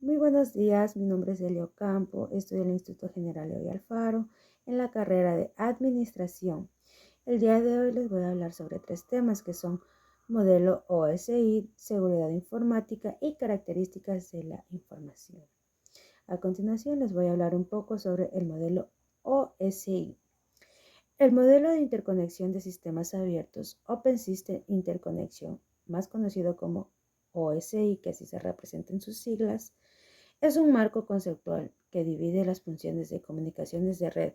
Muy buenos días, mi nombre es Elio Campo, estudio en el Instituto General Leoy Alfaro en la carrera de Administración. El día de hoy les voy a hablar sobre tres temas que son modelo OSI, seguridad informática y características de la información. A continuación les voy a hablar un poco sobre el modelo OSI. El modelo de interconexión de sistemas abiertos, Open System Interconnection, más conocido como OSI, que así se representa en sus siglas, es un marco conceptual que divide las funciones de comunicaciones de red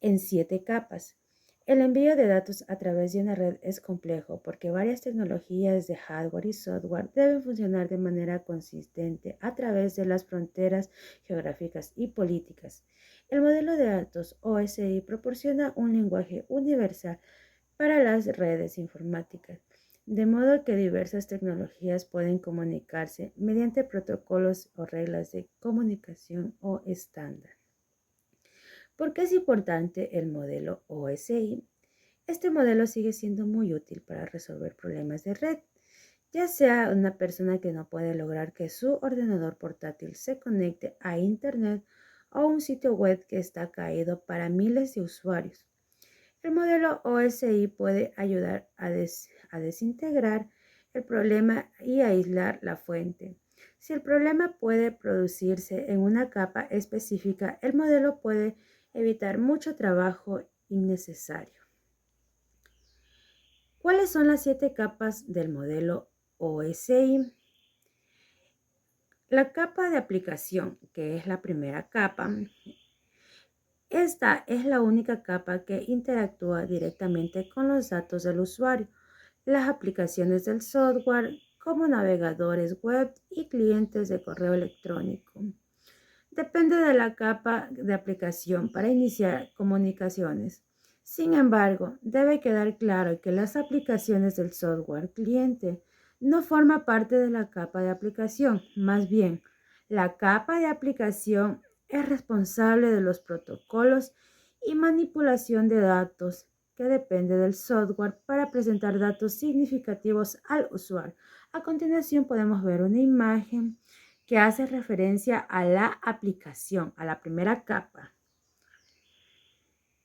en 7 capas. El envío de datos a través de una red es complejo porque varias tecnologías de hardware y software deben funcionar de manera consistente a través de las fronteras geográficas y políticas. El modelo de datos OSI proporciona un lenguaje universal para las redes informáticas, de modo que diversas tecnologías pueden comunicarse mediante protocolos o reglas de comunicación o estándar. ¿Por qué es importante el modelo OSI? Este modelo sigue siendo muy útil para resolver problemas de red, ya sea una persona que no puede lograr que su ordenador portátil se conecte a Internet o un sitio web que está caído para miles de usuarios. El modelo OSI puede ayudar a desintegrar el problema y aislar la fuente. Si el problema puede producirse en una capa específica, el modelo puede evitar mucho trabajo innecesario. ¿Cuáles son las 7 capas del modelo OSI? La capa de aplicación, que es la primera capa, esta es la única capa que interactúa directamente con los datos del usuario, las aplicaciones del software, como navegadores web y clientes de correo electrónico. Depende de la capa de aplicación para iniciar comunicaciones. Sin embargo, debe quedar claro que las aplicaciones del software cliente no forman parte de la capa de aplicación. Más bien, la capa de aplicación es responsable de los protocolos y manipulación de datos que depende del software para presentar datos significativos al usuario. A continuación podemos ver una imagen que hace referencia a la aplicación, a la primera capa.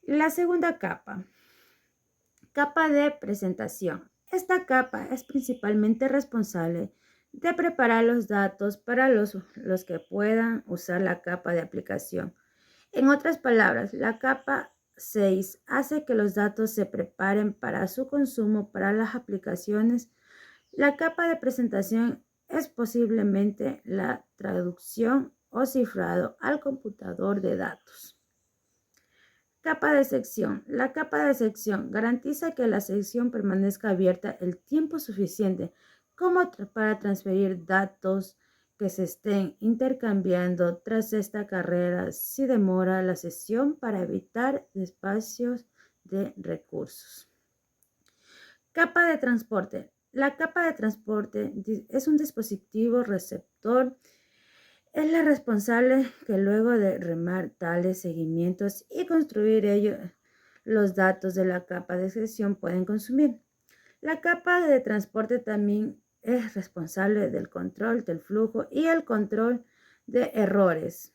La segunda capa, capa de presentación. Esta capa es principalmente responsable de preparar los datos para los que puedan usar la capa de aplicación. En otras palabras, la capa 6 hace que los datos se preparen para su consumo para las aplicaciones. La capa de presentación es posiblemente la traducción o cifrado al computador de datos. Capa de sección. La capa de sección garantiza que la sección permanezca abierta el tiempo suficiente como para transferir datos que se estén intercambiando tras esta carrera si demora la sesión para evitar espacios de recursos. Capa de transporte. La capa de transporte es un dispositivo receptor. Es la responsable que luego de remar tales seguimientos y construir ellos los datos de la capa de sección pueden consumir. La capa de transporte también es responsable del control del flujo y el control de errores.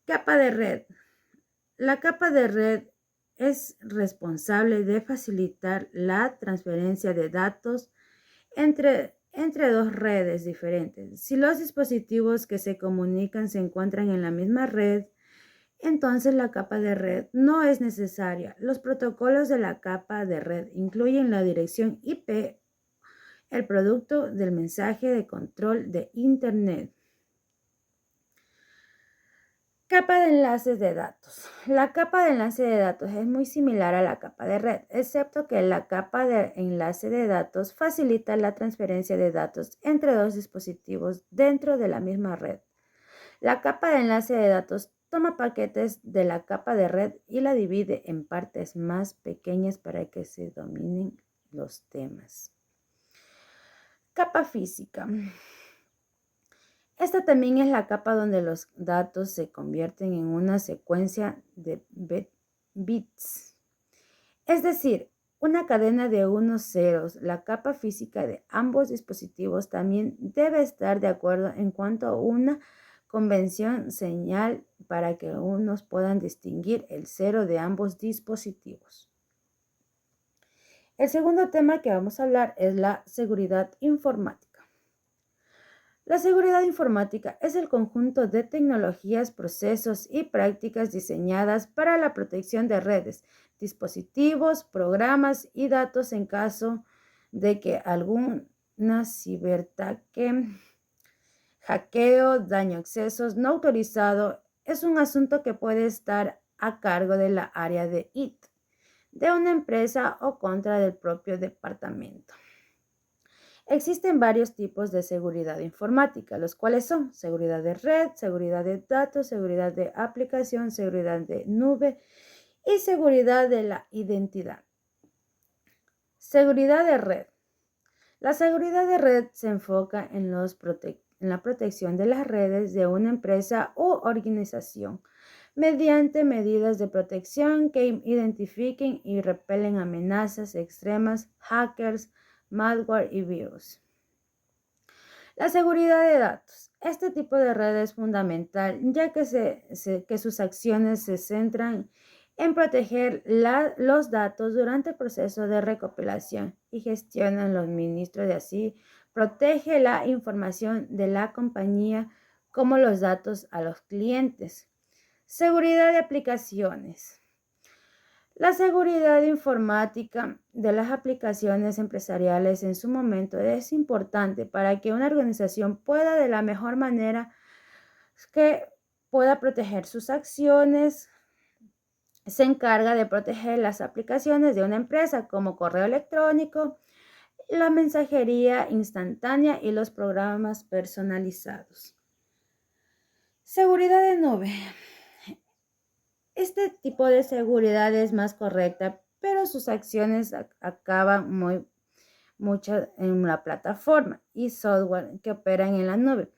Capa de red. La capa de red es responsable de facilitar la transferencia de datos entre dos redes diferentes. Si los dispositivos que se comunican se encuentran en la misma red, entonces la capa de red no es necesaria. Los protocolos de la capa de red incluyen la dirección IP, el producto del mensaje de control de Internet. Capa de enlaces de datos. La capa de enlace de datos es muy similar a la capa de red, excepto que la capa de enlace de datos facilita la transferencia de datos entre dos dispositivos dentro de la misma red. La capa de enlace de datos toma paquetes de la capa de red y la divide en partes más pequeñas para que se dominen los temas. Capa física. Esta también es la capa donde los datos se convierten en una secuencia de bits. Es decir, una cadena de unos ceros. La capa física de ambos dispositivos también debe estar de acuerdo en cuanto a una convención señal para que unos puedan distinguir el cero de ambos dispositivos. El segundo tema que vamos a hablar es la seguridad informática. La seguridad informática es el conjunto de tecnologías, procesos y prácticas diseñadas para la protección de redes, dispositivos, programas y datos en caso de que alguna ciberataque, hackeo, daño, accesos no autorizado es un asunto que puede estar a cargo de la área de IT, de una empresa o contra del propio departamento. Existen varios tipos de seguridad informática, los cuales son seguridad de red, seguridad de datos, seguridad de aplicación, seguridad de nube y seguridad de la identidad. Seguridad de red. La seguridad de red se enfoca en la protección de las redes de una empresa u organización mediante medidas de protección que identifiquen y repelen amenazas extremas, hackers, malware y virus. La seguridad de datos. Este tipo de red es fundamental ya que sus acciones se centran en proteger los datos durante el proceso de recopilación y gestionan los ministros de así protege la información de la compañía como los datos a los clientes. Seguridad de aplicaciones. La seguridad informática de las aplicaciones empresariales en su momento es importante para que una organización pueda de la mejor manera que pueda proteger sus acciones. Se encarga de proteger las aplicaciones de una empresa como correo electrónico, la mensajería instantánea y los programas personalizados. Seguridad de nube. Este tipo de seguridad es más correcta, pero sus acciones acaban muchas en la plataforma y software que operan en la nube.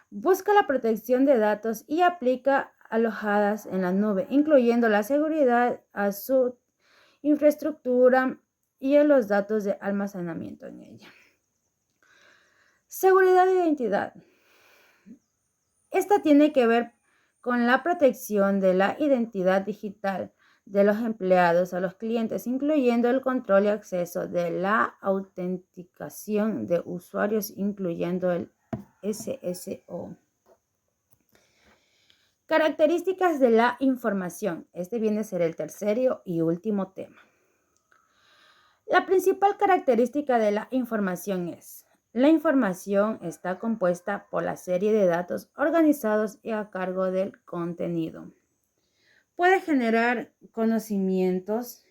Busca la protección de datos y aplica alojadas en la nube, incluyendo la seguridad a su infraestructura y a los datos de almacenamiento en ella. Seguridad de identidad. Esta tiene que ver con la protección de la identidad digital de los empleados a los clientes, incluyendo el control y acceso de la autenticación de usuarios, incluyendo el SSO. Características de la información. Este viene a ser el tercer y último tema. La principal característica de la información es: la información está compuesta por la serie de datos organizados y a cargo del contenido. Puede generar conocimientos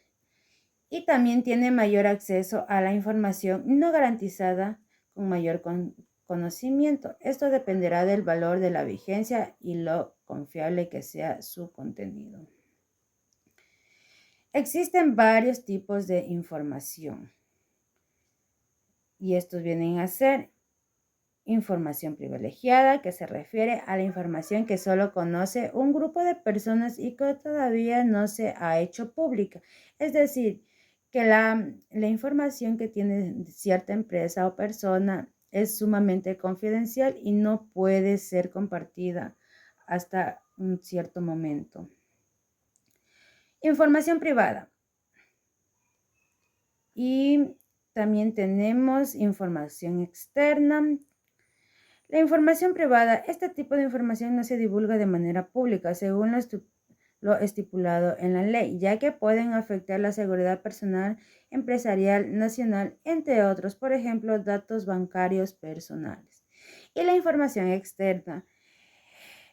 y también tiene mayor acceso a la información no garantizada con mayor conocimiento. Esto dependerá del valor de la vigencia y lo confiable que sea su contenido. Existen varios tipos de información y estos vienen a ser información privilegiada, que se refiere a la información que solo conoce un grupo de personas y que todavía no se ha hecho pública. Es decir, que la información que tiene cierta empresa o persona es sumamente confidencial y no puede ser compartida hasta un cierto momento. Información privada. Y también tenemos información externa. La información privada. Este tipo de información no se divulga de manera pública según lo estipulado en la ley, ya que pueden afectar la seguridad personal, empresarial, nacional, entre otros, por ejemplo, datos bancarios personales. Y la información externa.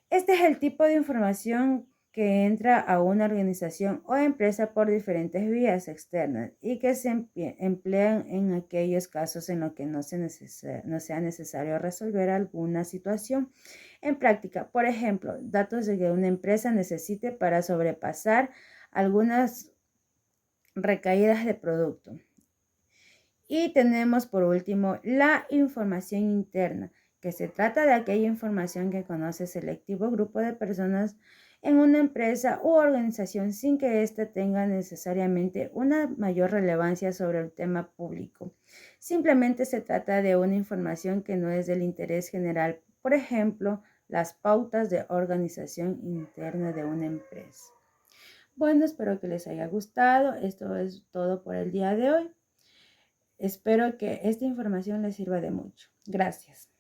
Este es el tipo de información que entra a una organización o empresa por diferentes vías externas y que se emplean en aquellos casos en los que no sea necesario resolver alguna situación en práctica. Por ejemplo, datos de que una empresa necesite para sobrepasar algunas recaídas de producto. Y tenemos por último la información interna, que se trata de aquella información que conoce selectivo grupo de personas en una empresa u organización sin que ésta tenga necesariamente una mayor relevancia sobre el tema público. Simplemente se trata de una información que no es del interés general, por ejemplo, las pautas de organización interna de una empresa. Bueno, espero que les haya gustado. Esto es todo por el día de hoy. Espero que esta información les sirva de mucho. Gracias.